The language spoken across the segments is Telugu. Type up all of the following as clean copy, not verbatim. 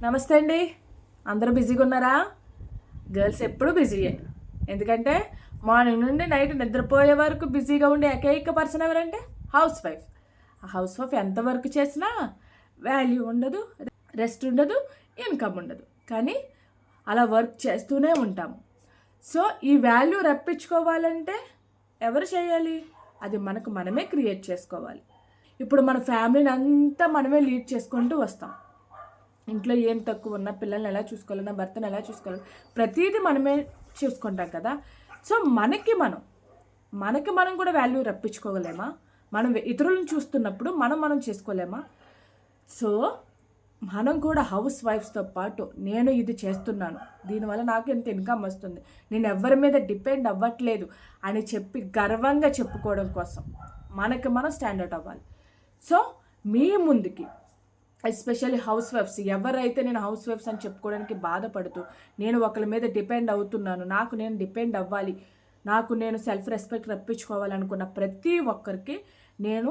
నమస్తే అండి. అందరూ బిజీగా ఉన్నారా? గర్ల్స్ ఎప్పుడూ బిజీయే. ఎందుకంటే మార్నింగ్ నుండి నైట్ నిద్రపోయే వరకు బిజీగా ఉండే ఏకైక పర్సన్ ఎవరంటే హౌస్ వైఫ్. ఆ హౌస్ వైఫ్ ఎంత వర్క్ చేసినా వాల్యూ ఉండదు, రెస్ట్ ఉండదు, ఇన్కమ్ ఉండదు. కానీ అలా వర్క్ చేస్తూనే ఉంటాము. సో ఈ వాల్యూ రప్పించుకోవాలంటే ఎవరు చేయాలి? అది మనకు మనమే క్రియేట్ చేసుకోవాలి. ఇప్పుడు మన ఫ్యామిలీని అంతా మనమే లీడ్ చేసుకుంటూ వస్తాం. ఇంట్లో ఏం తక్కువ ఉన్నా పిల్లల్ని ఎలా చూసుకోవాలన్నా భర్తను ఎలా చూసుకోవాలి ప్రతిదీ మనమే చూసుకుంటాం కదా. సో మనకి మనం కూడా వాల్యూ రప్పించుకోగలేమా? మనం ఇతరులను చూస్తున్నప్పుడు మనం చేసుకోలేమా? సో మనం కూడా హౌస్ వైఫ్స్తో పాటు నేను ఇది చేస్తున్నాను, దీనివల్ల నాకు ఎంత ఇన్కమ్ వస్తుంది, నేను ఎవరి మీద డిపెండ్ అవ్వట్లేదు అని చెప్పి గర్వంగా చెప్పుకోవడం కోసం మనకి మనం స్టాండర్డ్ అవ్వాలి. సో మీ ముందుకి ఎస్పెషల్లీ హౌస్ వైఫ్స్ ఎవరైతే నేను హౌస్ వైఫ్స్ అని చెప్పుకోవడానికి బాధపడుతూ నేను ఒకరి మీద డిపెండ్ అవుతున్నాను, నాకు నేను డిపెండ్ అవ్వాలి, నాకు నేను సెల్ఫ్ రెస్పెక్ట్ రప్పించుకోవాలనుకున్న ప్రతి ఒక్కరికి నేను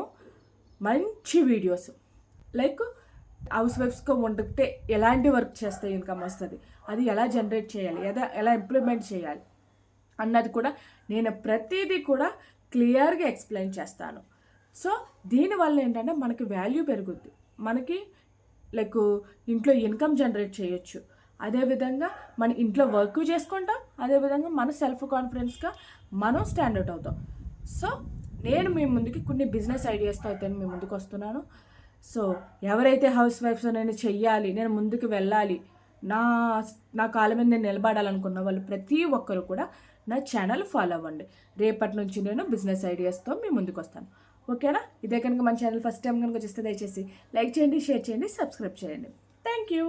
మంచి వీడియోస్ లైక్ హౌస్ వైఫ్స్గా వండితే ఎలాంటి వర్క్ చేస్తే ఇన్కమ్ వస్తుంది, అది ఎలా జనరేట్ చేయాలి, ఎలా ఇంప్లిమెంట్ చేయాలి అన్నది కూడా నేను ప్రతిదీ కూడా క్లియర్గా ఎక్స్ప్లెయిన్ చేస్తాను. సో దీనివల్ల ఏంటంటే మనకి వాల్యూ పెరుగుద్ది, మనకి లైక్ ఇంట్లో ఇన్కమ్ జనరేట్ చేయొచ్చు, అదేవిధంగా మన ఇంట్లో వర్క్ చేసుకుంటాం, అదేవిధంగా మన సెల్ఫ్ కాన్ఫిడెన్స్గా మనం స్టాండర్డ్ అవుతాం. సో నేను మీ ముందుకి కొన్ని బిజినెస్ ఐడియాస్తో అయితే మీ ముందుకు వస్తున్నాను. సో ఎవరైతే హౌస్ వైఫ్స్ నేను చెయ్యాలి, నేను ముందుకు వెళ్ళాలి, నా కాళ్ళ మీద నేను నిలబడాలనుకున్న వాళ్ళు ప్రతి ఒక్కరు కూడా నా ఛానల్ ఫాలో అవ్వండి. రేపటి నుంచి నేను బిజినెస్ ఐడియాస్తో మీ ముందుకు వస్తాను. ఓకేనా? ఇదే కనుక మన ఛానల్ ఫస్ట్ టైం కనుక చూస్తే దయచేసి లైక్ చేయండి, షేర్ చేయండి, సబ్స్క్రైబ్ చేయండి. Thank you.